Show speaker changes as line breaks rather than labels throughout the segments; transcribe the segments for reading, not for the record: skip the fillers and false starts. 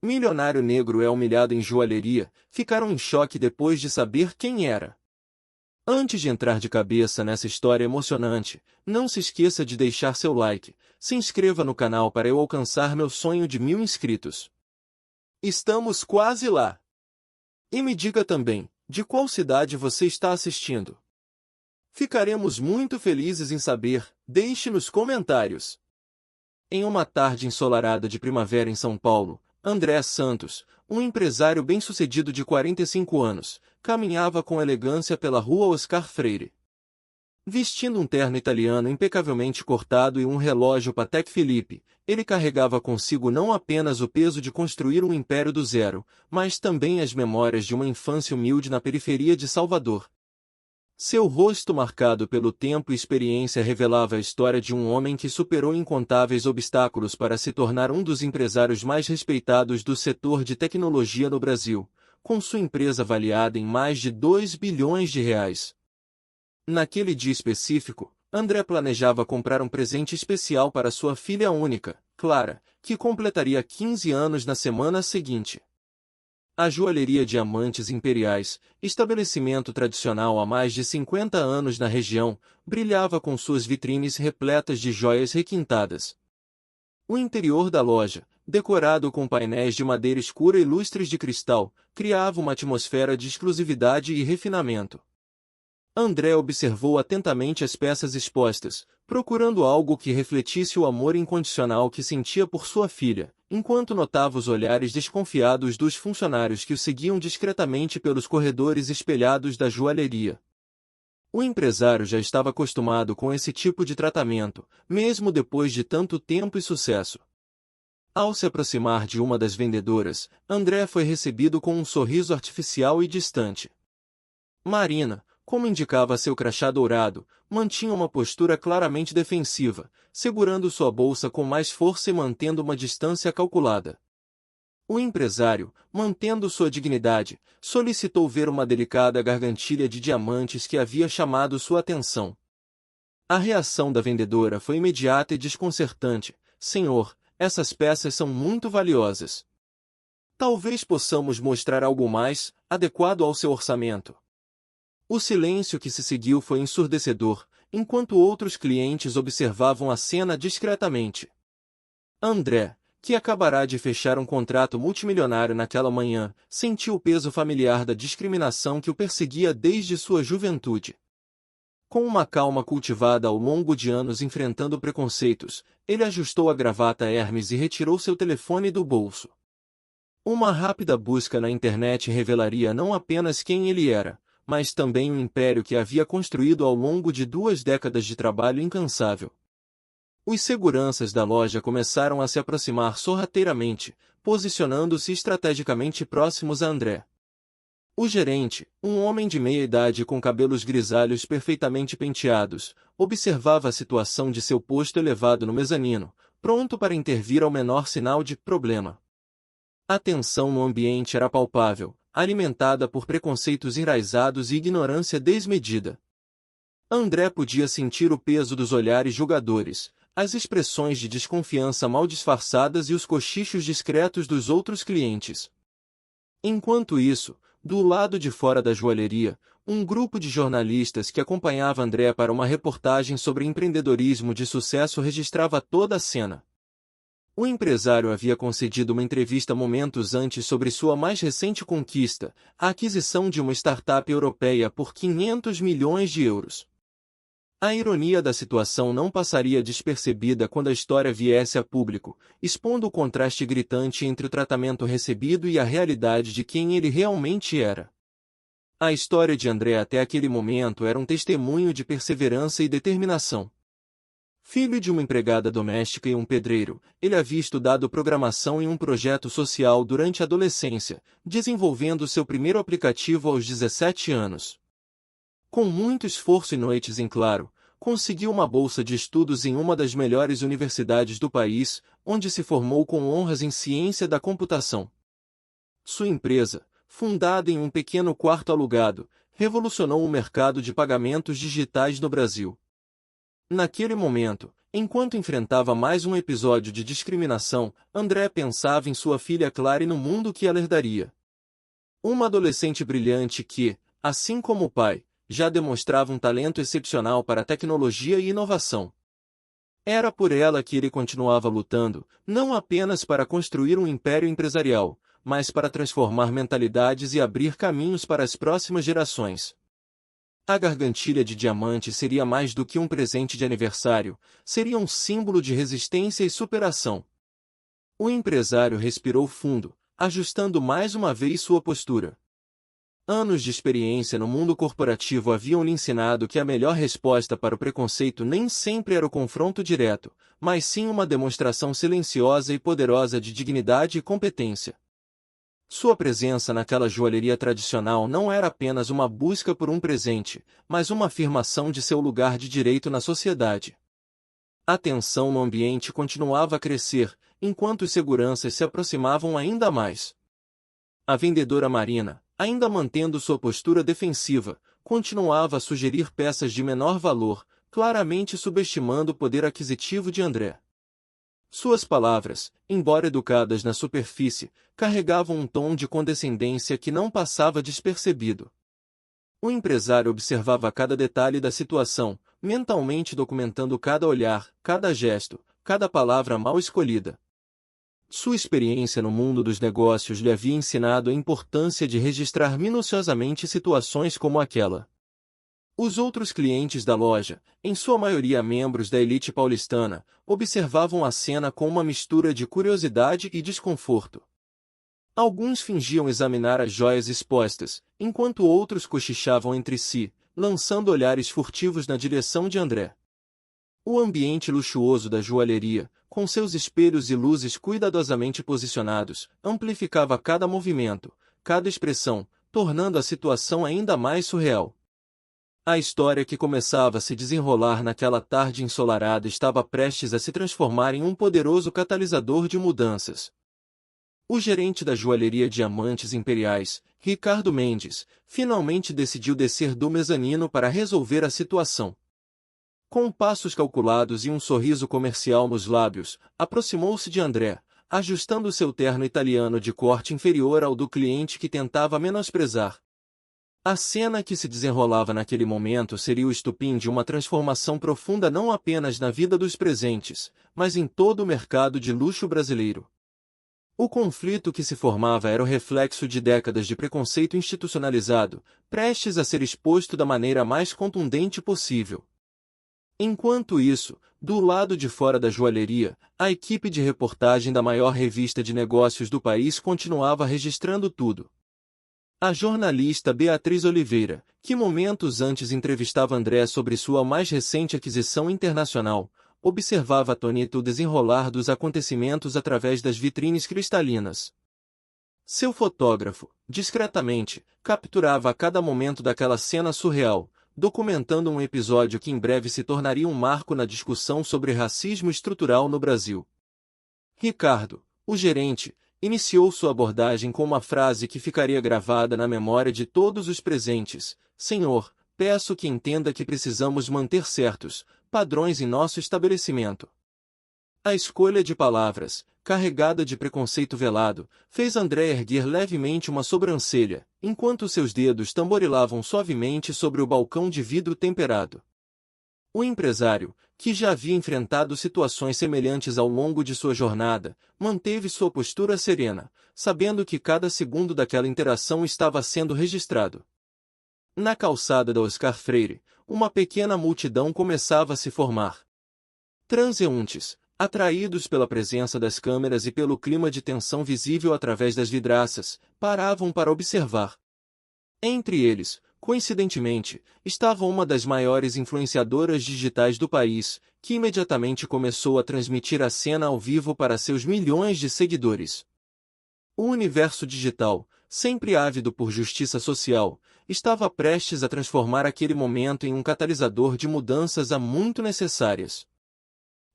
Milionário negro é humilhado em joalheria, ficaram em choque depois de saber quem era. Antes de entrar de cabeça nessa história emocionante, não se esqueça de deixar seu like, se inscreva no canal para eu alcançar meu sonho de 1000 inscritos. Estamos quase lá! E me diga também, de qual cidade você está assistindo? Ficaremos muito felizes em saber, deixe nos comentários. Em uma tarde ensolarada de primavera em São Paulo, André Santos, um empresário bem-sucedido de 45 anos, caminhava com elegância pela rua Oscar Freire. Vestindo um terno italiano impecavelmente cortado e um relógio Patek Philippe, ele carregava consigo não apenas o peso de construir um império do zero, mas também as memórias de uma infância humilde na periferia de Salvador. Seu rosto marcado pelo tempo e experiência revelava a história de um homem que superou incontáveis obstáculos para se tornar um dos empresários mais respeitados do setor de tecnologia no Brasil, com sua empresa avaliada em mais de 2 bilhões de reais. Naquele dia específico, André planejava comprar um presente especial para sua filha única, Clara, que completaria 15 anos na semana seguinte. A joalheria Diamantes Imperiais, estabelecimento tradicional há mais de 50 anos na região, brilhava com suas vitrines repletas de joias requintadas. O interior da loja, decorado com painéis de madeira escura e lustres de cristal, criava uma atmosfera de exclusividade e refinamento. André observou atentamente as peças expostas, procurando algo que refletisse o amor incondicional que sentia por sua filha, enquanto notava os olhares desconfiados dos funcionários que o seguiam discretamente pelos corredores espelhados da joalheria. O empresário já estava acostumado com esse tipo de tratamento, mesmo depois de tanto tempo e sucesso. Ao se aproximar de uma das vendedoras, André foi recebido com um sorriso artificial e distante. Marina, como indicava seu crachá dourado, mantinha uma postura claramente defensiva, segurando sua bolsa com mais força e mantendo uma distância calculada. O empresário, mantendo sua dignidade, solicitou ver uma delicada gargantilha de diamantes que havia chamado sua atenção. A reação da vendedora foi imediata e desconcertante. Senhor, essas peças são muito valiosas. Talvez possamos mostrar algo mais, adequado ao seu orçamento. O silêncio que se seguiu foi ensurdecedor, enquanto outros clientes observavam a cena discretamente. André, que acabará de fechar um contrato multimilionário naquela manhã, sentiu o peso familiar da discriminação que o perseguia desde sua juventude. Com uma calma cultivada ao longo de anos enfrentando preconceitos, ele ajustou a gravata Hermes e retirou seu telefone do bolso. Uma rápida busca na internet revelaria não apenas quem ele era, mas também o império que havia construído ao longo de 2 décadas de trabalho incansável. Os seguranças da loja começaram a se aproximar sorrateiramente, posicionando-se estrategicamente próximos a André. O gerente, um homem de meia-idade com cabelos grisalhos perfeitamente penteados, observava a situação de seu posto elevado no mezanino, pronto para intervir ao menor sinal de problema. A tensão no ambiente era palpável, alimentada por preconceitos enraizados e ignorância desmedida. André podia sentir o peso dos olhares julgadores, as expressões de desconfiança mal disfarçadas e os cochichos discretos dos outros clientes. Enquanto isso, do lado de fora da joalheria, um grupo de jornalistas que acompanhava André para uma reportagem sobre empreendedorismo de sucesso registrava toda a cena. O empresário havia concedido uma entrevista momentos antes sobre sua mais recente conquista, a aquisição de uma startup europeia por 500 milhões de euros. A ironia da situação não passaria despercebida quando a história viesse a público, expondo o contraste gritante entre o tratamento recebido e a realidade de quem ele realmente era. A história de André até aquele momento era um testemunho de perseverança e determinação. Filho de uma empregada doméstica e um pedreiro, ele havia estudado programação em um projeto social durante a adolescência, desenvolvendo seu primeiro aplicativo aos 17 anos. Com muito esforço e noites em claro, conseguiu uma bolsa de estudos em uma das melhores universidades do país, onde se formou com honras em ciência da computação. Sua empresa, fundada em um pequeno quarto alugado, revolucionou o mercado de pagamentos digitais no Brasil. Naquele momento, Enquanto enfrentava mais um episódio de discriminação, André pensava em sua filha Clara e no mundo que ela herdaria. Uma adolescente brilhante que, assim como o pai, já demonstrava um talento excepcional para a tecnologia e inovação. Era por ela que ele continuava lutando, não apenas para construir um império empresarial, mas para transformar mentalidades e abrir caminhos para as próximas gerações. A gargantilha de diamante seria mais do que um presente de aniversário, seria um símbolo de resistência e superação. O empresário respirou fundo, ajustando mais uma vez sua postura. Anos de experiência no mundo corporativo haviam lhe ensinado que a melhor resposta para o preconceito nem sempre era o confronto direto, mas sim uma demonstração silenciosa e poderosa de dignidade e competência. Sua presença naquela joalheria tradicional não era apenas uma busca por um presente, mas uma afirmação de seu lugar de direito na sociedade. A tensão no ambiente continuava a crescer, enquanto os seguranças se aproximavam ainda mais. A vendedora Marina, ainda mantendo sua postura defensiva, continuava a sugerir peças de menor valor, claramente subestimando o poder aquisitivo de André. Suas palavras, embora educadas na superfície, carregavam um tom de condescendência que não passava despercebido. O empresário observava cada detalhe da situação, mentalmente documentando cada olhar, cada gesto, cada palavra mal escolhida. Sua experiência no mundo dos negócios lhe havia ensinado a importância de registrar minuciosamente situações como aquela. Os outros clientes da loja, em sua maioria membros da elite paulistana, observavam a cena com uma mistura de curiosidade e desconforto. Alguns fingiam examinar as joias expostas, enquanto outros cochichavam entre si, lançando olhares furtivos na direção de André. O ambiente luxuoso da joalheria, com seus espelhos e luzes cuidadosamente posicionados, amplificava cada movimento, cada expressão, tornando a situação ainda mais surreal. A história que começava a se desenrolar naquela tarde ensolarada estava prestes a se transformar em um poderoso catalisador de mudanças. O gerente da joalheria Diamantes Imperiais, Ricardo Mendes, finalmente decidiu descer do mezanino para resolver a situação. Com passos calculados e um sorriso comercial nos lábios, aproximou-se de André, ajustando seu terno italiano de corte inferior ao do cliente que tentava menosprezar. A cena que se desenrolava naquele momento seria o estupim de uma transformação profunda não apenas na vida dos presentes, mas em todo o mercado de luxo brasileiro. O conflito que se formava era o reflexo de décadas de preconceito institucionalizado, prestes a ser exposto da maneira mais contundente possível. Enquanto isso, do lado de fora da joalheria, a equipe de reportagem da maior revista de negócios do país continuava registrando tudo. A jornalista Beatriz Oliveira, que momentos antes entrevistava André sobre sua mais recente aquisição internacional, observava atônita o desenrolar dos acontecimentos através das vitrines cristalinas. Seu fotógrafo, discretamente, capturava a cada momento daquela cena surreal, documentando um episódio que em breve se tornaria um marco na discussão sobre racismo estrutural no Brasil. Ricardo, o gerente, iniciou sua abordagem com uma frase que ficaria gravada na memória de todos os presentes: Senhor, peço que entenda que precisamos manter certos padrões em nosso estabelecimento. A escolha de palavras, carregada de preconceito velado, fez André erguer levemente uma sobrancelha, enquanto seus dedos tamborilavam suavemente sobre o balcão de vidro temperado. O empresário, que já havia enfrentado situações semelhantes ao longo de sua jornada, manteve sua postura serena, sabendo que cada segundo daquela interação estava sendo registrado. Na calçada da Oscar Freire, uma pequena multidão começava a se formar. Transeuntes, atraídos pela presença das câmeras e pelo clima de tensão visível através das vidraças, paravam para observar. Entre eles, coincidentemente, estava uma das maiores influenciadoras digitais do país, que imediatamente começou a transmitir a cena ao vivo para seus milhões de seguidores. O universo digital, sempre ávido por justiça social, estava prestes a transformar aquele momento em um catalisador de mudanças há muito necessárias.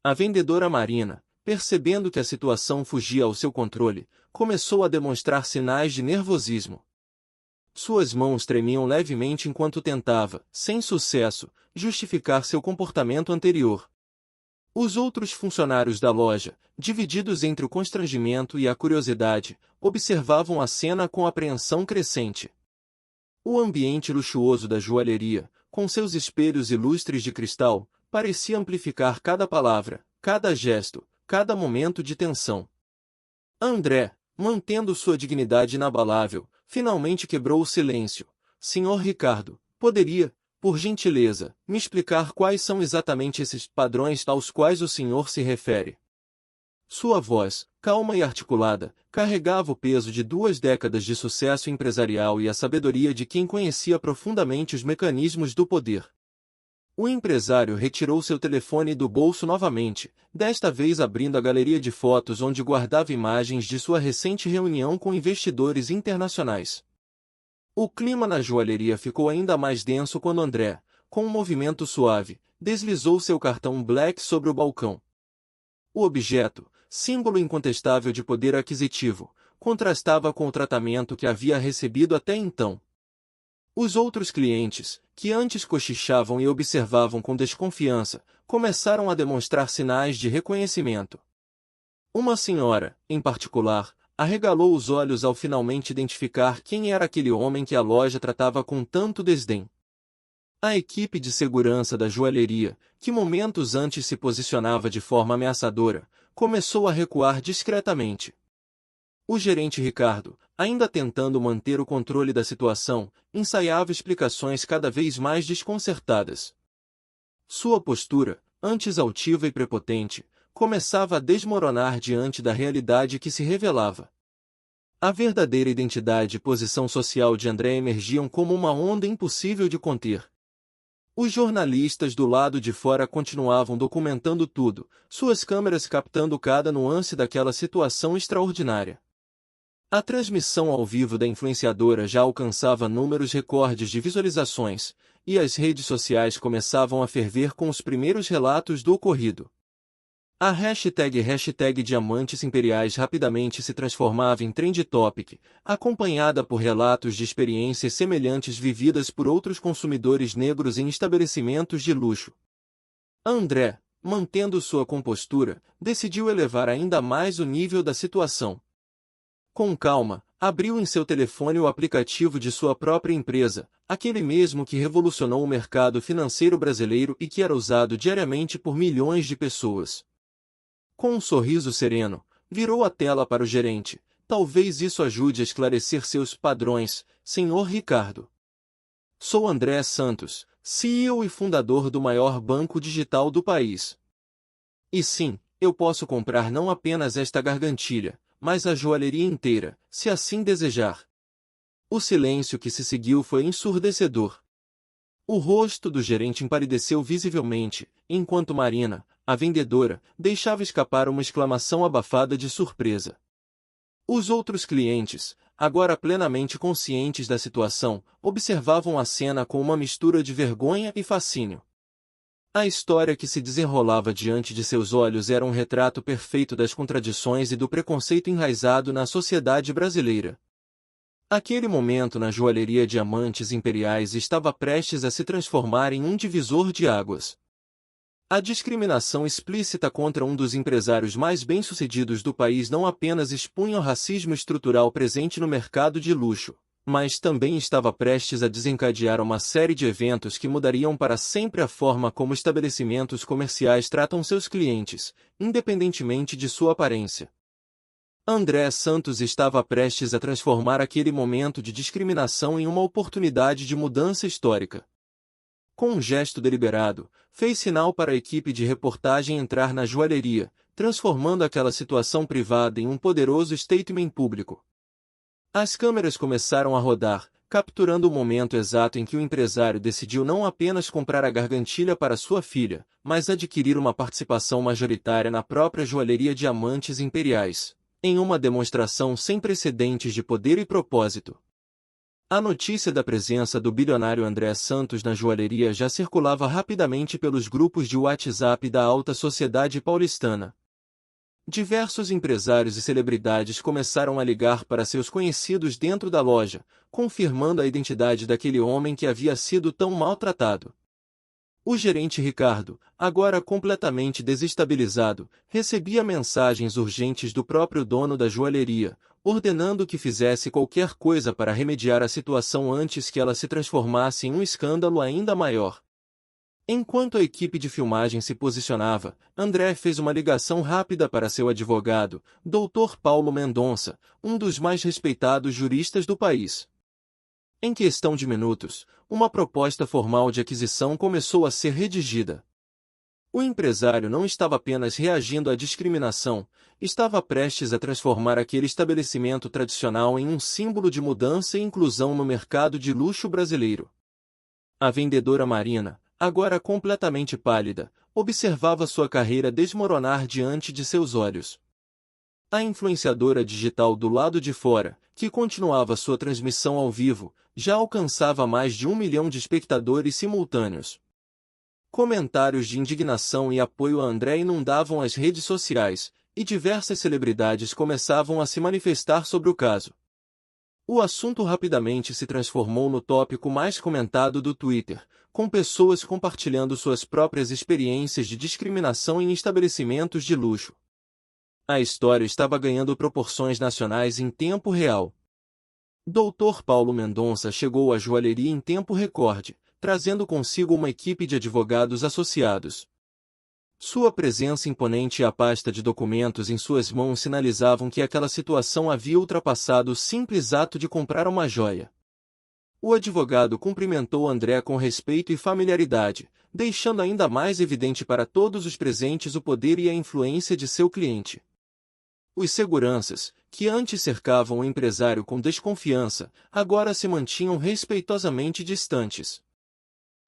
A vendedora Marina, percebendo que a situação fugia ao seu controle, começou a demonstrar sinais de nervosismo. Suas mãos tremiam levemente enquanto tentava, sem sucesso, justificar seu comportamento anterior. Os outros funcionários da loja, divididos entre o constrangimento e a curiosidade, observavam a cena com apreensão crescente. O ambiente luxuoso da joalheria, com seus espelhos e lustres de cristal, parecia amplificar cada palavra, cada gesto, cada momento de tensão. André, mantendo sua dignidade inabalável, finalmente quebrou o silêncio. Senhor Ricardo, poderia, por gentileza, me explicar quais são exatamente esses padrões aos quais o senhor se refere? Sua voz, calma e articulada, carregava o peso de 2 décadas de sucesso empresarial e a sabedoria de quem conhecia profundamente os mecanismos do poder. O empresário retirou seu telefone do bolso novamente, desta vez abrindo a galeria de fotos onde guardava imagens de sua recente reunião com investidores internacionais. O clima na joalheria ficou ainda mais denso quando André, com um movimento suave, deslizou seu cartão Black sobre o balcão. O objeto, símbolo incontestável de poder aquisitivo, contrastava com o tratamento que havia recebido até então. Os outros clientes, que antes cochichavam e observavam com desconfiança, começaram a demonstrar sinais de reconhecimento. Uma senhora, em particular, arregalou os olhos ao finalmente identificar quem era aquele homem que a loja tratava com tanto desdém. A equipe de segurança da joalheria, que momentos antes se posicionava de forma ameaçadora, começou a recuar discretamente. O gerente Ricardo, ainda tentando manter o controle da situação, ensaiava explicações cada vez mais desconcertadas. Sua postura, antes altiva e prepotente, começava a desmoronar diante da realidade que se revelava. A verdadeira identidade e posição social de André emergiam como uma onda impossível de conter. Os jornalistas do lado de fora continuavam documentando tudo, suas câmeras captando cada nuance daquela situação extraordinária. A transmissão ao vivo da influenciadora já alcançava números recordes de visualizações, e as redes sociais começavam a ferver com os primeiros relatos do ocorrido. A hashtag Diamantes Imperiais rapidamente se transformava em trend topic, acompanhada por relatos de experiências semelhantes vividas por outros consumidores negros em estabelecimentos de luxo. André, mantendo sua compostura, decidiu elevar ainda mais o nível da situação. Com calma, abriu em seu telefone o aplicativo de sua própria empresa, aquele mesmo que revolucionou o mercado financeiro brasileiro e que era usado diariamente por milhões de pessoas. Com um sorriso sereno, virou a tela para o gerente. Talvez isso ajude a esclarecer seus padrões, senhor Ricardo. Sou André Santos, CEO e fundador do maior banco digital do país. E sim, eu posso comprar não apenas esta gargantilha, mas a joalheria inteira, se assim desejar. O silêncio que se seguiu foi ensurdecedor. O rosto do gerente empalideceu visivelmente, enquanto Marina, a vendedora, deixava escapar uma exclamação abafada de surpresa. Os outros clientes, agora plenamente conscientes da situação, observavam a cena com uma mistura de vergonha e fascínio. A história que se desenrolava diante de seus olhos era um retrato perfeito das contradições e do preconceito enraizado na sociedade brasileira. Aquele momento na joalheria Diamantes Imperiais estava prestes a se transformar em um divisor de águas. A discriminação explícita contra um dos empresários mais bem-sucedidos do país não apenas expunha o racismo estrutural presente no mercado de luxo, mas também estava prestes a desencadear uma série de eventos que mudariam para sempre a forma como estabelecimentos comerciais tratam seus clientes, independentemente de sua aparência. André Santos estava prestes a transformar aquele momento de discriminação em uma oportunidade de mudança histórica. Com um gesto deliberado, fez sinal para a equipe de reportagem entrar na joalheria, transformando aquela situação privada em um poderoso statement público. As câmeras começaram a rodar, capturando o momento exato em que o empresário decidiu não apenas comprar a gargantilha para sua filha, mas adquirir uma participação majoritária na própria joalheria Diamantes Imperiais, em uma demonstração sem precedentes de poder e propósito. A notícia da presença do bilionário André Santos na joalheria já circulava rapidamente pelos grupos de WhatsApp da alta sociedade paulistana. Diversos empresários e celebridades começaram a ligar para seus conhecidos dentro da loja, confirmando a identidade daquele homem que havia sido tão maltratado. O gerente Ricardo, agora completamente desestabilizado, recebia mensagens urgentes do próprio dono da joalheria, ordenando que fizesse qualquer coisa para remediar a situação antes que ela se transformasse em um escândalo ainda maior. Enquanto a equipe de filmagem se posicionava, André fez uma ligação rápida para seu advogado, Dr. Paulo Mendonça, um dos mais respeitados juristas do país. Em questão de minutos, uma proposta formal de aquisição começou a ser redigida. O empresário não estava apenas reagindo à discriminação, estava prestes a transformar aquele estabelecimento tradicional em um símbolo de mudança e inclusão no mercado de luxo brasileiro. A vendedora Marina, agora completamente pálida, observava sua carreira desmoronar diante de seus olhos. A influenciadora digital do lado de fora, que continuava sua transmissão ao vivo, já alcançava mais de 1 milhão de espectadores simultâneos. Comentários de indignação e apoio a André inundavam as redes sociais, e diversas celebridades começavam a se manifestar sobre o caso. O assunto rapidamente se transformou no tópico mais comentado do Twitter, com pessoas compartilhando suas próprias experiências de discriminação em estabelecimentos de luxo. A história estava ganhando proporções nacionais em tempo real. Dr. Paulo Mendonça chegou à joalheria em tempo recorde, trazendo consigo uma equipe de advogados associados. Sua presença imponente e a pasta de documentos em suas mãos sinalizavam que aquela situação havia ultrapassado o simples ato de comprar uma joia. O advogado cumprimentou André com respeito e familiaridade, deixando ainda mais evidente para todos os presentes o poder e a influência de seu cliente. Os seguranças, que antes cercavam o empresário com desconfiança, agora se mantinham respeitosamente distantes.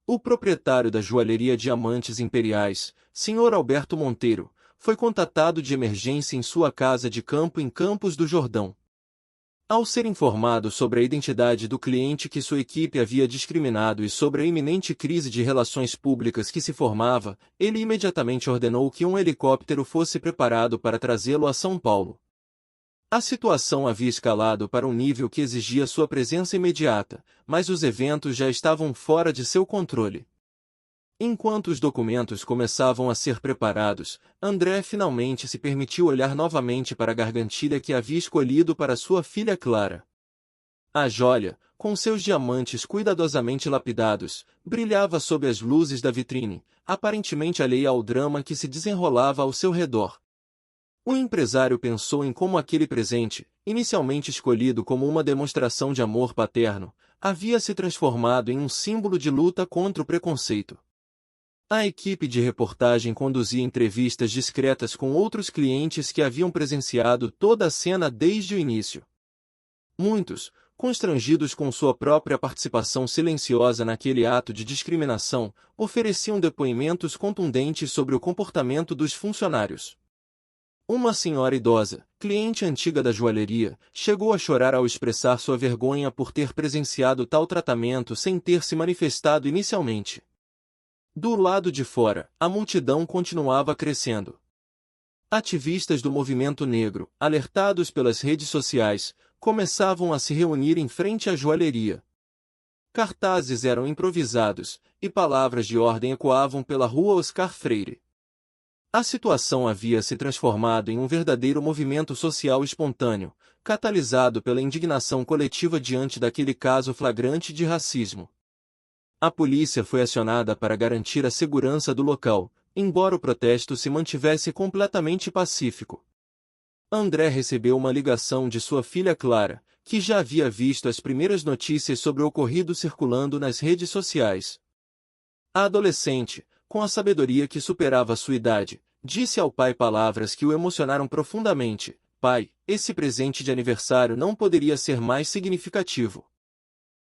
O proprietário da joalheria Diamantes Imperiais, Sr. Alberto Monteiro, foi contatado de emergência em sua casa de campo em Campos do Jordão. Ao ser informado sobre a identidade do cliente que sua equipe havia discriminado e sobre a iminente crise de relações públicas que se formava, ele imediatamente ordenou que um helicóptero fosse preparado para trazê-lo a São Paulo. A situação havia escalado para um nível que exigia sua presença imediata, mas os eventos já estavam fora de seu controle. Enquanto os documentos começavam a ser preparados, André finalmente se permitiu olhar novamente para a gargantilha que havia escolhido para sua filha Clara. A joia, com seus diamantes cuidadosamente lapidados, brilhava sob as luzes da vitrine, aparentemente alheia ao drama que se desenrolava ao seu redor. O empresário pensou em como aquele presente, inicialmente escolhido como uma demonstração de amor paterno, havia se transformado em um símbolo de luta contra o preconceito. A equipe de reportagem conduzia entrevistas discretas com outros clientes que haviam presenciado toda a cena desde o início. Muitos, constrangidos com sua própria participação silenciosa naquele ato de discriminação, ofereciam depoimentos contundentes sobre o comportamento dos funcionários. Uma senhora idosa, cliente antiga da joalheria, chegou a chorar ao expressar sua vergonha por ter presenciado tal tratamento sem ter se manifestado inicialmente. Do lado de fora, a multidão continuava crescendo. Ativistas do movimento negro, alertados pelas redes sociais, começavam a se reunir em frente à joalheria. Cartazes eram improvisados, e palavras de ordem ecoavam pela rua Oscar Freire. A situação havia se transformado em um verdadeiro movimento social espontâneo, catalisado pela indignação coletiva diante daquele caso flagrante de racismo. A polícia foi acionada para garantir a segurança do local, embora o protesto se mantivesse completamente pacífico. André recebeu uma ligação de sua filha Clara, que já havia visto as primeiras notícias sobre o ocorrido circulando nas redes sociais. A adolescente, com a sabedoria que superava sua idade, disse ao pai palavras que o emocionaram profundamente. Pai, esse presente de aniversário não poderia ser mais significativo.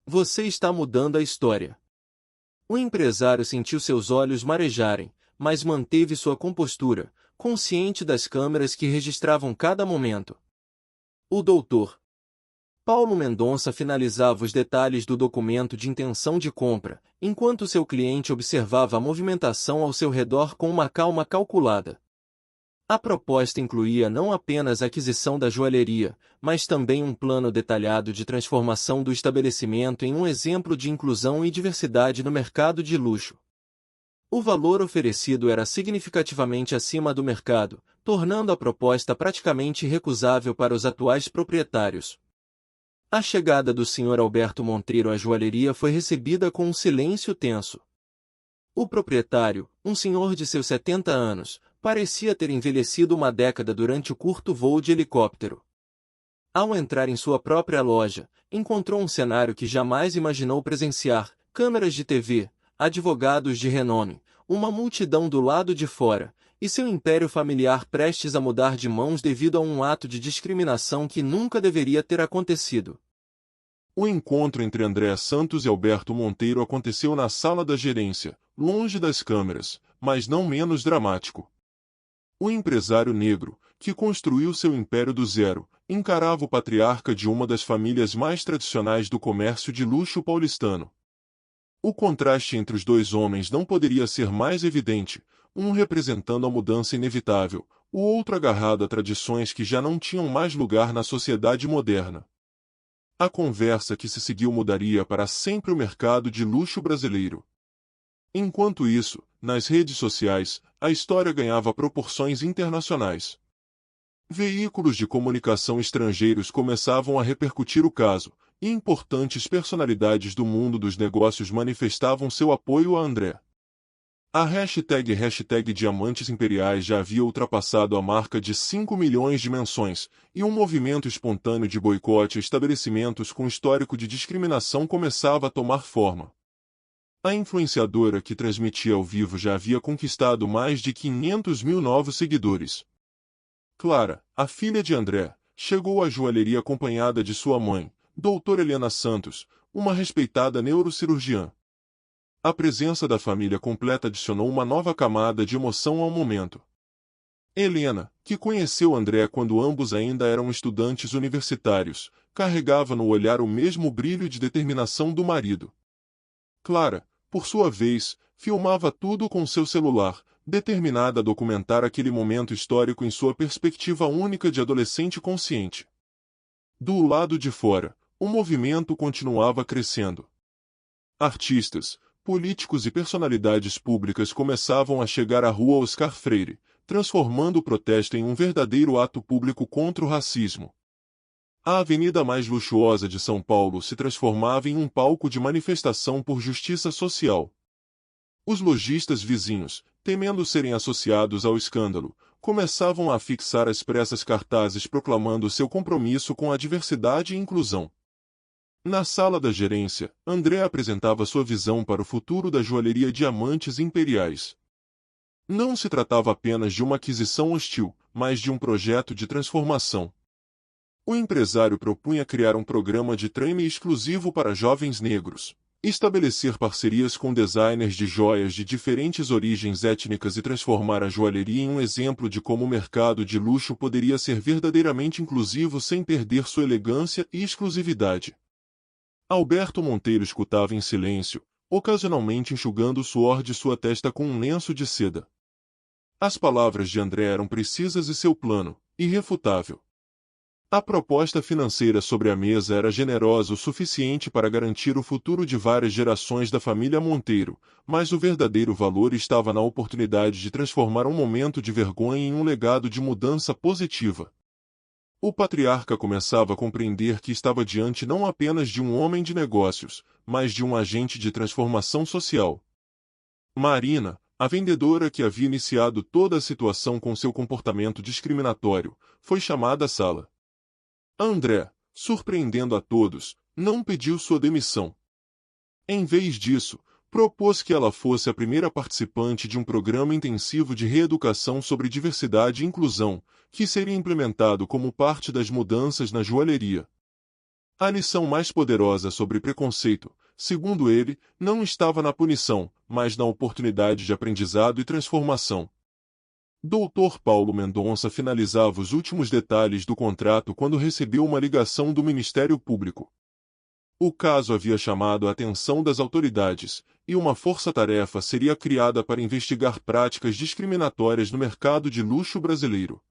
Você está mudando a história. O empresário sentiu seus olhos marejarem, mas manteve sua compostura, consciente das câmeras que registravam cada momento. O doutor Paulo Mendonça finalizava os detalhes do documento de intenção de compra, enquanto seu cliente observava a movimentação ao seu redor com uma calma calculada. A proposta incluía não apenas a aquisição da joalheria, mas também um plano detalhado de transformação do estabelecimento em um exemplo de inclusão e diversidade no mercado de luxo. O valor oferecido era significativamente acima do mercado, tornando a proposta praticamente irrecusável para os atuais proprietários. A chegada do Sr. Alberto Monteiro à joalheria foi recebida com um silêncio tenso. O proprietário, um senhor de seus 70 anos, parecia ter envelhecido uma década durante o curto voo de helicóptero. Ao entrar em sua própria loja, encontrou um cenário que jamais imaginou presenciar: câmeras de TV, advogados de renome, uma multidão do lado de fora, e seu império familiar prestes a mudar de mãos devido a um ato de discriminação que nunca deveria ter acontecido.
O encontro entre André Santos e Alberto Monteiro aconteceu na sala da gerência, longe das câmeras, mas não menos dramático. O empresário negro, que construiu seu império do zero, encarava o patriarca de uma das famílias mais tradicionais do comércio de luxo paulistano. O contraste entre os dois homens não poderia ser mais evidente, um representando a mudança inevitável, o outro agarrado a tradições que já não tinham mais lugar na sociedade moderna. A conversa que se seguiu mudaria para sempre o mercado de luxo brasileiro. Enquanto isso, nas redes sociais, a história ganhava proporções internacionais. Veículos de comunicação estrangeiros começavam a repercutir o caso, e importantes personalidades do mundo dos negócios manifestavam seu apoio a André. A hashtag Diamantes Imperiais já havia ultrapassado a marca de 5 milhões de menções, e um movimento espontâneo de boicote a estabelecimentos com histórico de discriminação começava a tomar forma. A influenciadora que transmitia ao vivo já havia conquistado mais de 500 mil novos seguidores. Clara, a filha de André, chegou à joalheria acompanhada de sua mãe, doutora Helena Santos, uma respeitada neurocirurgiã. A presença da família completa adicionou uma nova camada de emoção ao momento. Helena, que conheceu André quando ambos ainda eram estudantes universitários, carregava no olhar o mesmo brilho de determinação do marido. Clara, por sua vez, filmava tudo com seu celular, determinada a documentar aquele momento histórico em sua perspectiva única de adolescente consciente. Do lado de fora, o movimento continuava crescendo. Artistas, políticos e personalidades públicas começavam a chegar à rua Oscar Freire, transformando o protesto em um verdadeiro ato público contra o racismo. A avenida mais luxuosa de São Paulo se transformava em um palco de manifestação por justiça social. Os lojistas vizinhos, temendo serem associados ao escândalo, começavam a afixar às pressas cartazes proclamando seu compromisso com a diversidade e inclusão. Na sala da gerência, André apresentava sua visão para o futuro da joalheria Diamantes Imperiais. Não se tratava apenas de uma aquisição hostil, mas de um projeto de transformação. O empresário propunha criar um programa de treino exclusivo para jovens negros, estabelecer parcerias com designers de joias de diferentes origens étnicas e transformar a joalheria em um exemplo de como o mercado de luxo poderia ser verdadeiramente inclusivo sem perder sua elegância e exclusividade. Alberto Monteiro escutava em silêncio, ocasionalmente enxugando o suor de sua testa com um lenço de seda. As palavras de André eram precisas e seu plano, irrefutável. A proposta financeira sobre a mesa era generosa o suficiente para garantir o futuro de várias gerações da família Monteiro, mas o verdadeiro valor estava na oportunidade de transformar um momento de vergonha em um legado de mudança positiva. O patriarca começava a compreender que estava diante não apenas de um homem de negócios, mas de um agente de transformação social. Marina, a vendedora que havia iniciado toda a situação com seu comportamento discriminatório, foi chamada à sala. André, surpreendendo a todos, não pediu sua demissão. Em vez disso, propôs que ela fosse a primeira participante de um programa intensivo de reeducação sobre diversidade e inclusão, que seria implementado como parte das mudanças na joalheria. A lição mais poderosa sobre preconceito, segundo ele, não estava na punição, mas na oportunidade de aprendizado e transformação. Dr. Paulo Mendonça finalizava os últimos detalhes do contrato quando recebeu uma ligação do Ministério Público. O caso havia chamado a atenção das autoridades, e uma força-tarefa seria criada para investigar práticas discriminatórias no mercado de luxo brasileiro.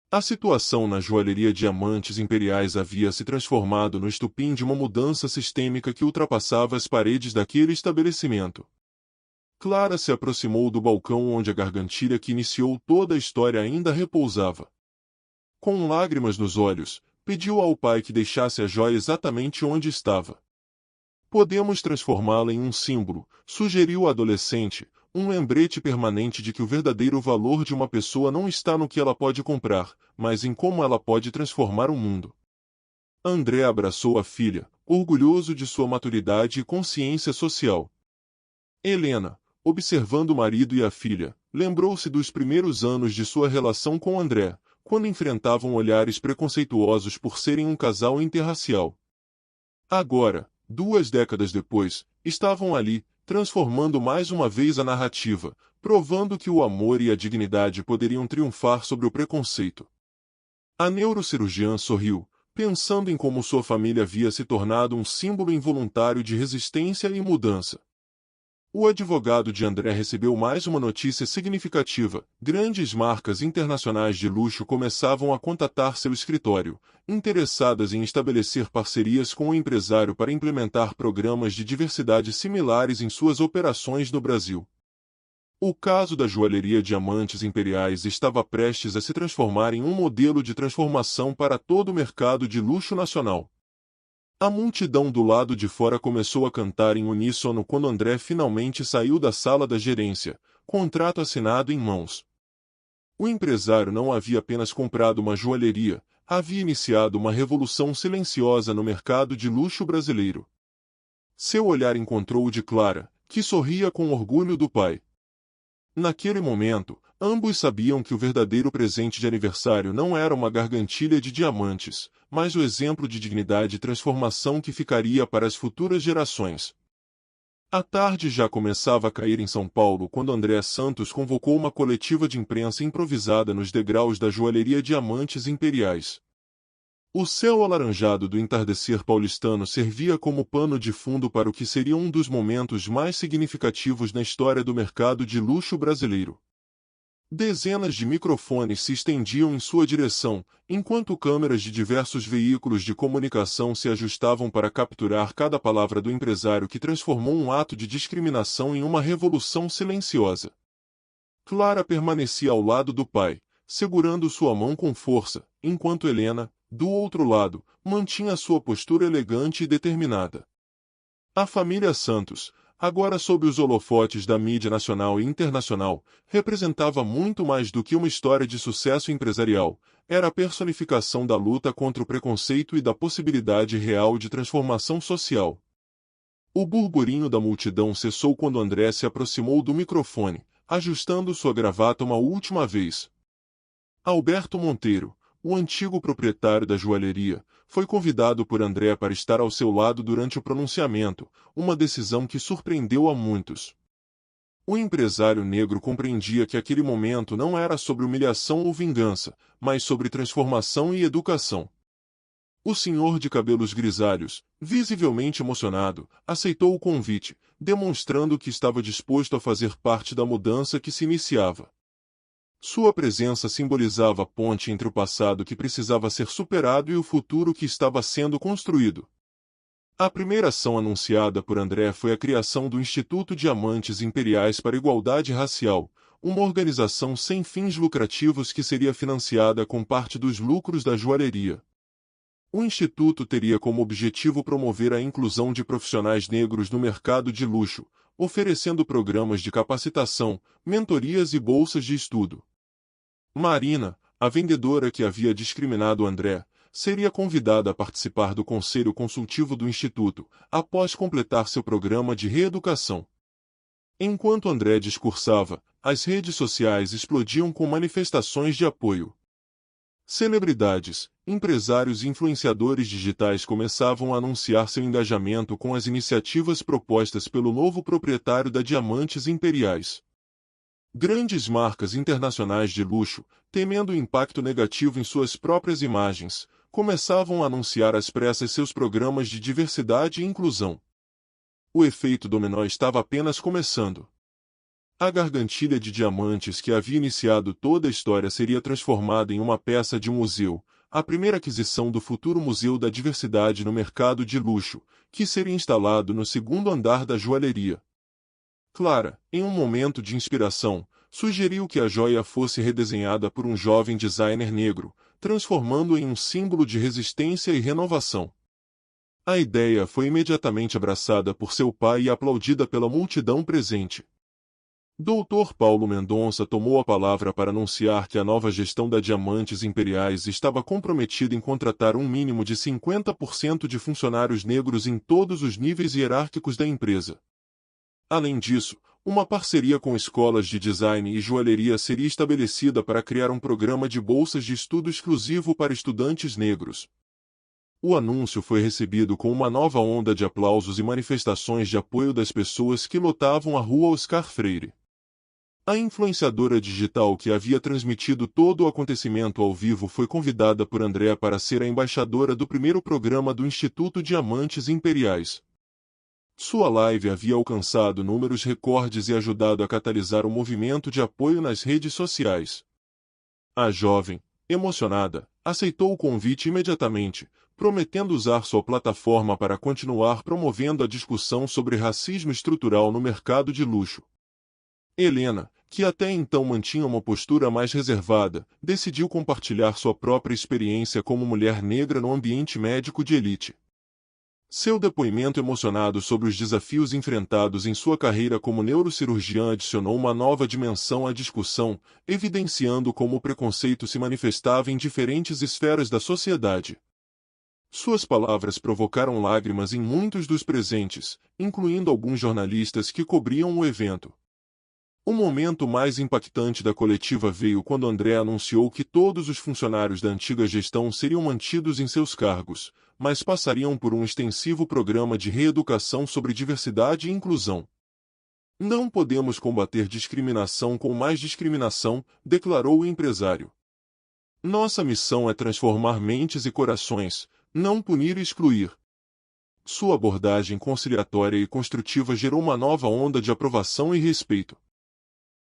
A situação na joalheria Diamantes Imperiais havia se transformado no estupim de uma mudança sistêmica que ultrapassava as paredes daquele estabelecimento. Clara se aproximou do balcão onde a gargantilha que iniciou toda a história ainda repousava. Com lágrimas nos olhos, pediu ao pai que deixasse a joia exatamente onde estava. Podemos transformá-la em um símbolo, sugeriu o adolescente, um lembrete permanente de que o verdadeiro valor de uma pessoa não está no que ela pode comprar, mas em como ela pode transformar o mundo. André abraçou a filha, orgulhoso de sua maturidade e consciência social. Helena, observando o marido e a filha, lembrou-se dos primeiros anos de sua relação com André, quando enfrentavam olhares preconceituosos por serem um casal interracial. Agora, 2 décadas depois, estavam ali, transformando mais uma vez a narrativa, provando que o amor e a dignidade poderiam triunfar sobre o preconceito. A neurocirurgiã sorriu, pensando em como sua família havia se tornado um símbolo involuntário de resistência e mudança. O advogado de André recebeu mais uma notícia significativa. Grandes marcas internacionais de luxo começavam a contatar seu escritório, interessadas em estabelecer parcerias com o empresário para implementar programas de diversidade similares em suas operações no Brasil. O caso da joalheria Diamantes Imperiais estava prestes a se transformar em um modelo de transformação para todo o mercado de luxo nacional. A multidão do lado de fora começou a cantar em uníssono quando André finalmente saiu da sala da gerência, contrato assinado em mãos. O empresário não havia apenas comprado uma joalheria, havia iniciado uma revolução silenciosa no mercado de luxo brasileiro. Seu olhar encontrou o de Clara, que sorria com orgulho do pai. Naquele momento, ambos sabiam que o verdadeiro presente de aniversário não era uma gargantilha de diamantes, mas o exemplo de dignidade e transformação que ficaria para as futuras gerações. A tarde já começava a cair em São Paulo quando André Santos convocou uma coletiva de imprensa improvisada nos degraus da joalheria Diamantes Imperiais. O céu alaranjado do entardecer paulistano servia como pano de fundo para o que seria um dos momentos mais significativos na história do mercado de luxo brasileiro. Dezenas de microfones se estendiam em sua direção, enquanto câmeras de diversos veículos de comunicação se ajustavam para capturar cada palavra do empresário que transformou um ato de discriminação em uma revolução silenciosa. Clara permanecia ao lado do pai, segurando sua mão com força, enquanto Helena, do outro lado, mantinha sua postura elegante e determinada. A família Santos, agora sob os holofotes da mídia nacional e internacional, representava muito mais do que uma história de sucesso empresarial, era a personificação da luta contra o preconceito e da possibilidade real de transformação social. O burburinho da multidão cessou quando André se aproximou do microfone, ajustando sua gravata uma última vez. Alberto Monteiro, o antigo proprietário da joalheria, foi convidado por André para estar ao seu lado durante o pronunciamento, uma decisão que surpreendeu a muitos. O empresário negro compreendia que aquele momento não era sobre humilhação ou vingança, mas sobre transformação e educação. O senhor de cabelos grisalhos, visivelmente emocionado, aceitou o convite, demonstrando que estava disposto a fazer parte da mudança que se iniciava. Sua presença simbolizava a ponte entre o passado que precisava ser superado e o futuro que estava sendo construído. A primeira ação anunciada por André foi a criação do Instituto Diamantes Imperiais para a Igualdade Racial, uma organização sem fins lucrativos que seria financiada com parte dos lucros da joalheria. O Instituto teria como objetivo promover a inclusão de profissionais negros no mercado de luxo, oferecendo programas de capacitação, mentorias e bolsas de estudo. Marina, a vendedora que havia discriminado André, seria convidada a participar do conselho consultivo do Instituto, após completar seu programa de reeducação. Enquanto André discursava, as redes sociais explodiam com manifestações de apoio. Celebridades, empresários e influenciadores digitais começavam a anunciar seu engajamento com as iniciativas propostas pelo novo proprietário da Diamantes Imperiais. Grandes marcas internacionais de luxo, temendo o impacto negativo em suas próprias imagens, começavam a anunciar às pressas seus programas de diversidade e inclusão. O efeito dominó estava apenas começando. A gargantilha de diamantes que havia iniciado toda a história seria transformada em uma peça de museu, a primeira aquisição do futuro Museu da Diversidade no mercado de luxo, que seria instalado no segundo andar da joalheria. Clara, em um momento de inspiração, sugeriu que a joia fosse redesenhada por um jovem designer negro, transformando-o em um símbolo de resistência e renovação. A ideia foi imediatamente abraçada por seu pai e aplaudida pela multidão presente. Dr. Paulo Mendonça tomou a palavra para anunciar que a nova gestão da Diamantes Imperiais estava comprometida em contratar um mínimo de 50% de funcionários negros em todos os níveis hierárquicos da empresa. Além disso, uma parceria com escolas de design e joalheria seria estabelecida para criar um programa de bolsas de estudo exclusivo para estudantes negros. O anúncio foi recebido com uma nova onda de aplausos e manifestações de apoio das pessoas que lotavam a rua Oscar Freire. A influenciadora digital que havia transmitido todo o acontecimento ao vivo foi convidada por André para ser a embaixadora do primeiro programa do Instituto Diamantes Imperiais. Sua live havia alcançado números recordes e ajudado a catalisar o movimento de apoio nas redes sociais. A jovem, emocionada, aceitou o convite imediatamente, prometendo usar sua plataforma para continuar promovendo a discussão sobre racismo estrutural no mercado de luxo. Helena, que até então mantinha uma postura mais reservada, decidiu compartilhar sua própria experiência como mulher negra no ambiente médico de elite. Seu depoimento emocionado sobre os desafios enfrentados em sua carreira como neurocirurgiã adicionou uma nova dimensão à discussão, evidenciando como o preconceito se manifestava em diferentes esferas da sociedade. Suas palavras provocaram lágrimas em muitos dos presentes, incluindo alguns jornalistas que cobriam o evento. O momento mais impactante da coletiva veio quando André anunciou que todos os funcionários da antiga gestão seriam mantidos em seus cargos, mas passariam por um extensivo programa de reeducação sobre diversidade e inclusão. Não podemos combater discriminação com mais discriminação, declarou o empresário. Nossa missão é transformar mentes e corações, não punir e excluir. Sua abordagem conciliatória e construtiva gerou uma nova onda de aprovação e respeito.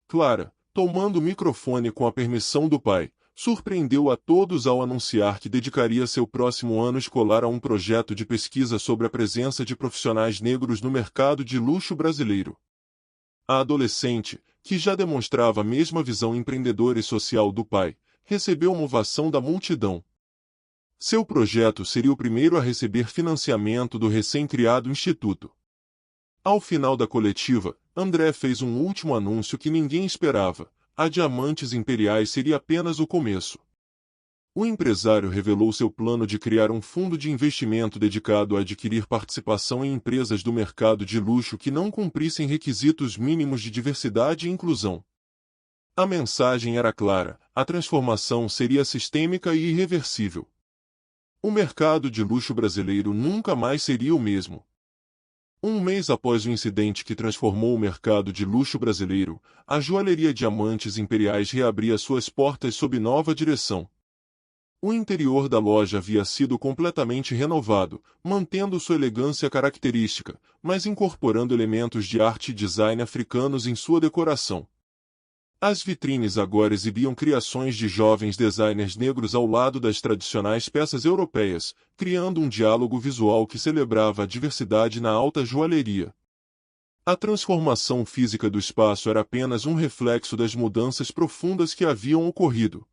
Clara, tomando o microfone com a permissão do pai, surpreendeu a todos ao anunciar que dedicaria seu próximo ano escolar a um projeto de pesquisa sobre a presença de profissionais negros no mercado de luxo brasileiro. A adolescente, que já demonstrava a mesma visão empreendedora e social do pai, recebeu uma ovação da multidão. Seu projeto seria o primeiro a receber financiamento do recém-criado instituto. Ao final da coletiva, André fez um último anúncio que ninguém esperava: a Diamantes Imperiais seria apenas o começo. O empresário revelou seu plano de criar um fundo de investimento dedicado a adquirir participação em empresas do mercado de luxo que não cumprissem requisitos mínimos de diversidade e inclusão. A mensagem era clara: a transformação seria sistêmica e irreversível. O mercado de luxo brasileiro nunca mais seria o mesmo. Um mês após o incidente que transformou o mercado de luxo brasileiro, a joalheria Diamantes Imperiais reabria suas portas sob nova direção. O interior da loja havia sido completamente renovado, mantendo sua elegância característica, mas incorporando elementos de arte e design africanos em sua decoração. As vitrines agora exibiam criações de jovens designers negros ao lado das tradicionais peças europeias, criando um diálogo visual que celebrava a diversidade na alta joalheria. A transformação física do espaço era apenas um reflexo das mudanças profundas que haviam ocorrido.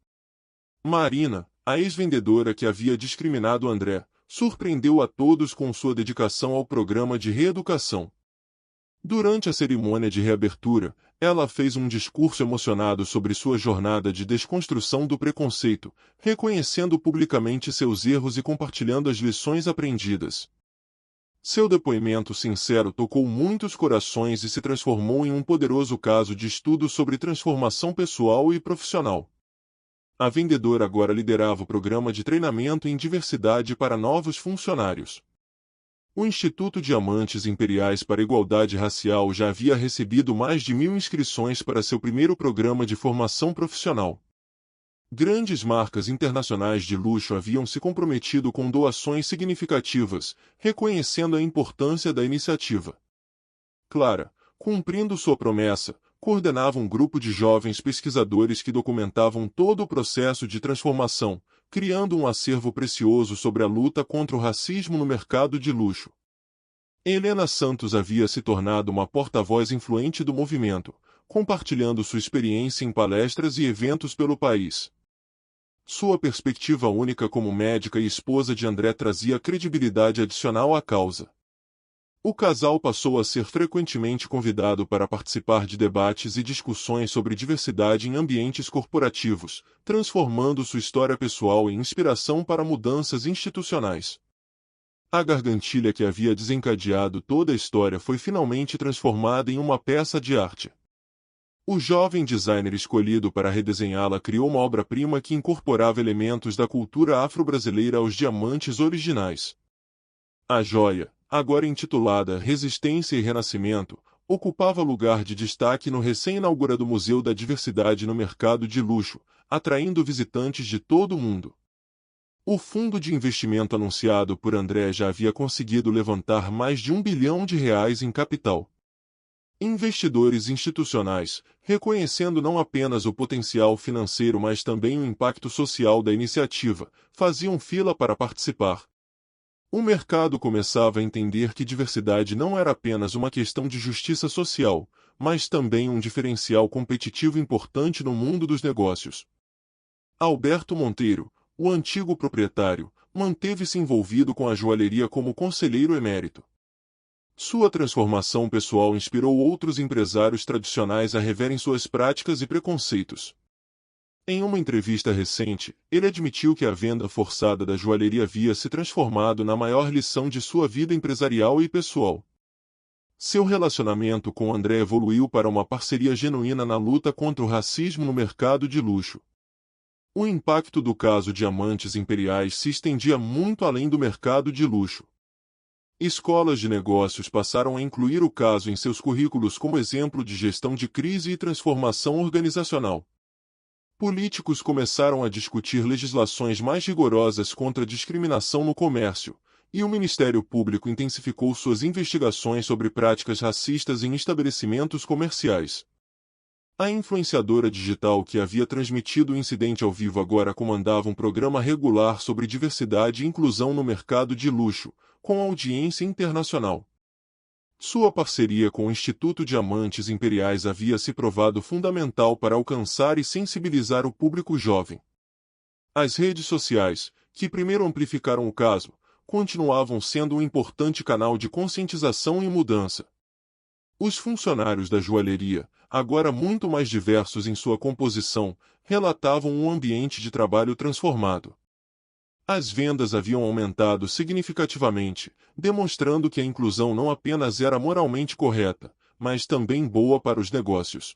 Marina, a ex-vendedora que havia discriminado André, surpreendeu a todos com sua dedicação ao programa de reeducação. Durante a cerimônia de reabertura, ela fez um discurso emocionado sobre sua jornada de desconstrução do preconceito, reconhecendo publicamente seus erros e compartilhando as lições aprendidas. Seu depoimento sincero tocou muitos corações e se transformou em um poderoso caso de estudo sobre transformação pessoal e profissional. A vendedora agora liderava o programa de treinamento em diversidade para novos funcionários. O Instituto Diamantes Imperiais para a Igualdade Racial já havia recebido mais de 1.000 inscrições para seu primeiro programa de formação profissional. Grandes marcas internacionais de luxo haviam se comprometido com doações significativas, reconhecendo a importância da iniciativa. Clara, cumprindo sua promessa, coordenava um grupo de jovens pesquisadores que documentavam todo o processo de transformação, criando um acervo precioso sobre a luta contra o racismo no mercado de luxo. Helena Santos havia se tornado uma porta-voz influente do movimento, compartilhando sua experiência em palestras e eventos pelo país. Sua perspectiva única como médica e esposa de André trazia credibilidade adicional à causa. O casal passou a ser frequentemente convidado para participar de debates e discussões sobre diversidade em ambientes corporativos, transformando sua história pessoal em inspiração para mudanças institucionais. A gargantilha que havia desencadeado toda a história foi finalmente transformada em uma peça de arte. O jovem designer escolhido para redesenhá-la criou uma obra-prima que incorporava elementos da cultura afro-brasileira aos diamantes originais. A joia, agora intitulada Resistência e Renascimento, ocupava lugar de destaque no recém-inaugurado Museu da Diversidade no mercado de luxo, atraindo visitantes de todo o mundo. O fundo de investimento anunciado por André já havia conseguido levantar mais de R$ 1 bilhão em capital. Investidores institucionais, reconhecendo não apenas o potencial financeiro mas também o impacto social da iniciativa, faziam fila para participar. O mercado começava a entender que diversidade não era apenas uma questão de justiça social, mas também um diferencial competitivo importante no mundo dos negócios. Alberto Monteiro, o antigo proprietário, manteve-se envolvido com a joalheria como conselheiro emérito. Sua transformação pessoal inspirou outros empresários tradicionais a reverem suas práticas e preconceitos. Em uma entrevista recente, ele admitiu que a venda forçada da joalheria havia se transformado na maior lição de sua vida empresarial e pessoal. Seu relacionamento com André evoluiu para uma parceria genuína na luta contra o racismo no mercado de luxo. O impacto do caso Diamantes Imperiais se estendia muito além do mercado de luxo. Escolas de negócios passaram a incluir o caso em seus currículos como exemplo de gestão de crise e transformação organizacional. Políticos começaram a discutir legislações mais rigorosas contra a discriminação no comércio, e o Ministério Público intensificou suas investigações sobre práticas racistas em estabelecimentos comerciais. A influenciadora digital que havia transmitido o incidente ao vivo agora comandava um programa regular sobre diversidade e inclusão no mercado de luxo, com audiência internacional. Sua parceria com o Instituto Diamantes Imperiais havia se provado fundamental para alcançar e sensibilizar o público jovem. As redes sociais, que primeiro amplificaram o caso, continuavam sendo um importante canal de conscientização e mudança. Os funcionários da joalheria, agora muito mais diversos em sua composição, relatavam um ambiente de trabalho transformado. As vendas haviam aumentado significativamente, demonstrando que a inclusão não apenas era moralmente correta, mas também boa para os negócios.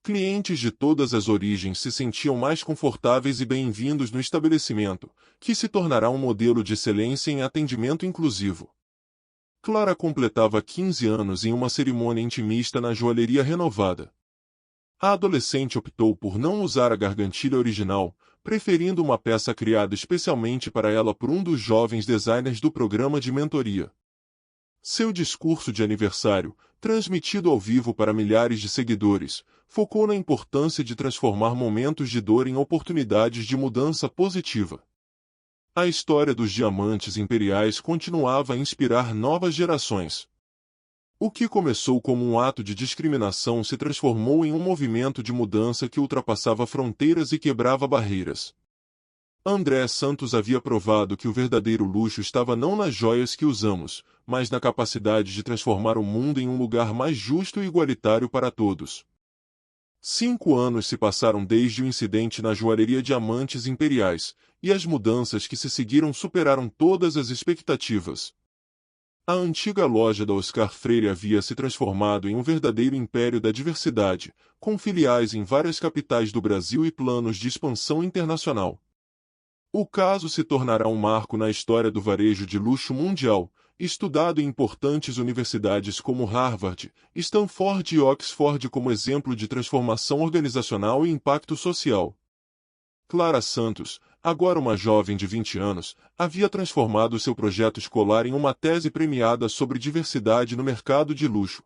Clientes de todas as origens se sentiam mais confortáveis e bem-vindos no estabelecimento, que se tornará um modelo de excelência em atendimento inclusivo. Clara completava 15 anos em uma cerimônia intimista na joalheria renovada. A adolescente optou por não usar a gargantilha original, preferindo uma peça criada especialmente para ela por um dos jovens designers do programa de mentoria. Seu discurso de aniversário, transmitido ao vivo para milhares de seguidores, focou na importância de transformar momentos de dor em oportunidades de mudança positiva. A história dos diamantes imperiais continuava a inspirar novas gerações. O que começou como um ato de discriminação se transformou em um movimento de mudança que ultrapassava fronteiras e quebrava barreiras. André Santos havia provado que o verdadeiro luxo estava não nas joias que usamos, mas na capacidade de transformar o mundo em um lugar mais justo e igualitário para todos. 5 anos se passaram desde o incidente na joalheria Diamantes Imperiais, e as mudanças que se seguiram superaram todas as expectativas. A antiga loja da Oscar Freire havia se transformado em um verdadeiro império da diversidade, com filiais em várias capitais do Brasil e planos de expansão internacional. O caso se tornará um marco na história do varejo de luxo mundial, estudado em importantes universidades como Harvard, Stanford e Oxford como exemplo de transformação organizacional e impacto social. Clara Santos, agora uma jovem de 20 anos, havia transformado seu projeto escolar em uma tese premiada sobre diversidade no mercado de luxo.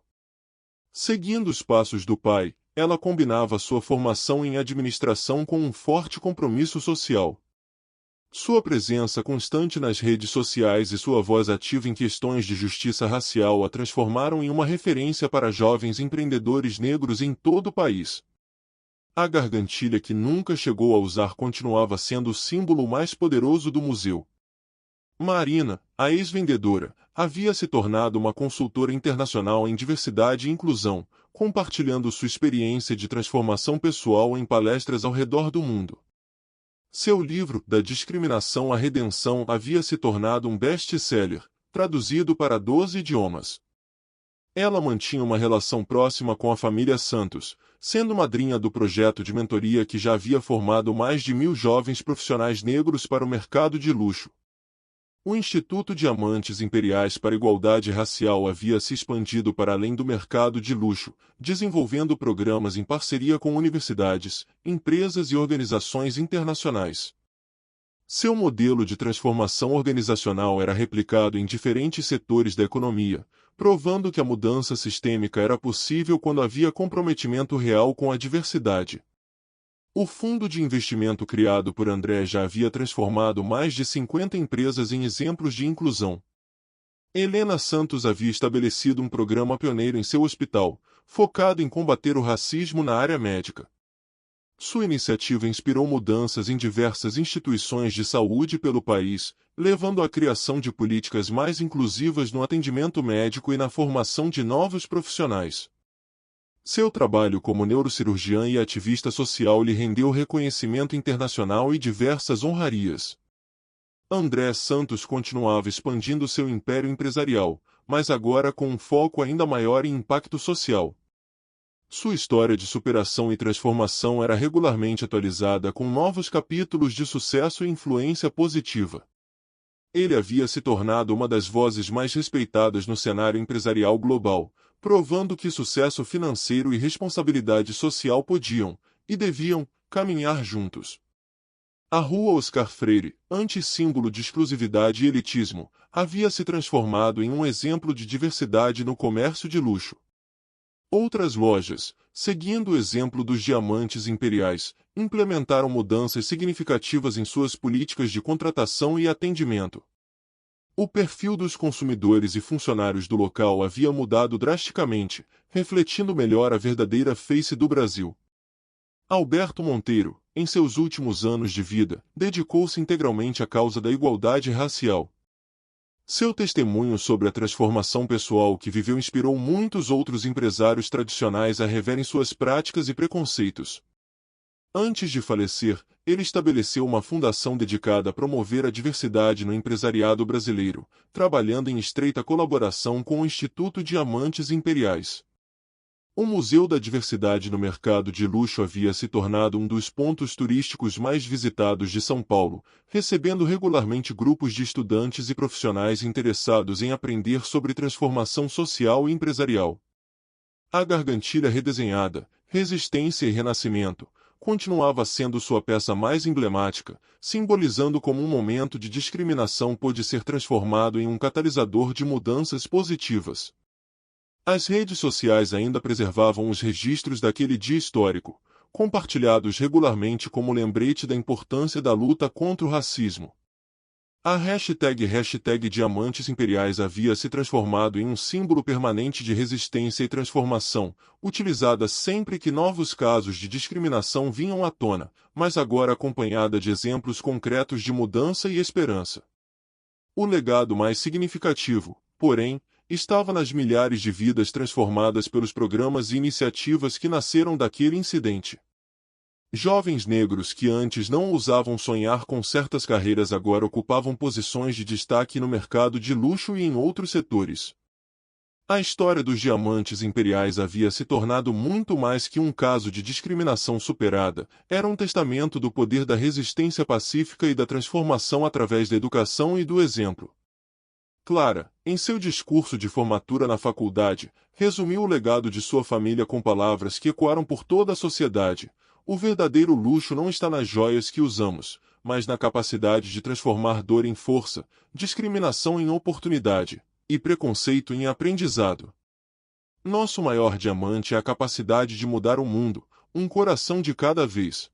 Seguindo os passos do pai, ela combinava sua formação em administração com um forte compromisso social. Sua presença constante nas redes sociais e sua voz ativa em questões de justiça racial a transformaram em uma referência para jovens empreendedores negros em todo o país. A gargantilha que nunca chegou a usar continuava sendo o símbolo mais poderoso do museu. Marina, a ex-vendedora, havia se tornado uma consultora internacional em diversidade e inclusão, compartilhando sua experiência de transformação pessoal em palestras ao redor do mundo. Seu livro, Da Discriminação à Redenção, havia se tornado um best-seller, traduzido para 12 idiomas. Ela mantinha uma relação próxima com a família Santos, sendo madrinha do projeto de mentoria que já havia formado mais de 1.000 jovens profissionais negros para o mercado de luxo. O Instituto Diamantes Imperiais para a Igualdade Racial havia se expandido para além do mercado de luxo, desenvolvendo programas em parceria com universidades, empresas e organizações internacionais. Seu modelo de transformação organizacional era replicado em diferentes setores da economia, provando que a mudança sistêmica era possível quando havia comprometimento real com a diversidade. O fundo de investimento criado por André já havia transformado mais de 50 empresas em exemplos de inclusão. Helena Santos havia estabelecido um programa pioneiro em seu hospital, focado em combater o racismo na área médica. Sua iniciativa inspirou mudanças em diversas instituições de saúde pelo país, levando à criação de políticas mais inclusivas no atendimento médico e na formação de novos profissionais. Seu trabalho como neurocirurgiã e ativista social lhe rendeu reconhecimento internacional e diversas honrarias. André Santos continuava expandindo seu império empresarial, mas agora com um foco ainda maior em impacto social. Sua história de superação e transformação era regularmente atualizada com novos capítulos de sucesso e influência positiva. Ele havia se tornado uma das vozes mais respeitadas no cenário empresarial global, provando que sucesso financeiro e responsabilidade social podiam, e deviam, caminhar juntos. A Rua Oscar Freire, anti-símbolo de exclusividade e elitismo, havia se transformado em um exemplo de diversidade no comércio de luxo. Outras lojas, seguindo o exemplo dos Diamantes Imperiais, implementaram mudanças significativas em suas políticas de contratação e atendimento. O perfil dos consumidores e funcionários do local havia mudado drasticamente, refletindo melhor a verdadeira face do Brasil. Alberto Monteiro, em seus últimos anos de vida, dedicou-se integralmente à causa da igualdade racial. Seu testemunho sobre a transformação pessoal que viveu inspirou muitos outros empresários tradicionais a reverem suas práticas e preconceitos. Antes de falecer, ele estabeleceu uma fundação dedicada a promover a diversidade no empresariado brasileiro, trabalhando em estreita colaboração com o Instituto Diamantes Imperiais. O Museu da Diversidade no mercado de luxo havia se tornado um dos pontos turísticos mais visitados de São Paulo, recebendo regularmente grupos de estudantes e profissionais interessados em aprender sobre transformação social e empresarial. A gargantilha redesenhada, resistência e renascimento, continuava sendo sua peça mais emblemática, simbolizando como um momento de discriminação pôde ser transformado em um catalisador de mudanças positivas. As redes sociais ainda preservavam os registros daquele dia histórico, compartilhados regularmente como lembrete da importância da luta contra o racismo. A hashtag Diamantes Imperiais havia se transformado em um símbolo permanente de resistência e transformação, utilizada sempre que novos casos de discriminação vinham à tona, mas agora acompanhada de exemplos concretos de mudança e esperança. O legado mais significativo, porém, estava nas milhares de vidas transformadas pelos programas e iniciativas que nasceram daquele incidente. Jovens negros que antes não ousavam sonhar com certas carreiras agora ocupavam posições de destaque no mercado de luxo e em outros setores. A história dos Diamantes Imperiais havia se tornado muito mais que um caso de discriminação superada, era um testamento do poder da resistência pacífica e da transformação através da educação e do exemplo. Clara, em seu discurso de formatura na faculdade, resumiu o legado de sua família com palavras que ecoaram por toda a sociedade. O verdadeiro luxo não está nas joias que usamos, mas na capacidade de transformar dor em força, discriminação em oportunidade, e preconceito em aprendizado. Nosso maior diamante é a capacidade de mudar o mundo, um coração de cada vez.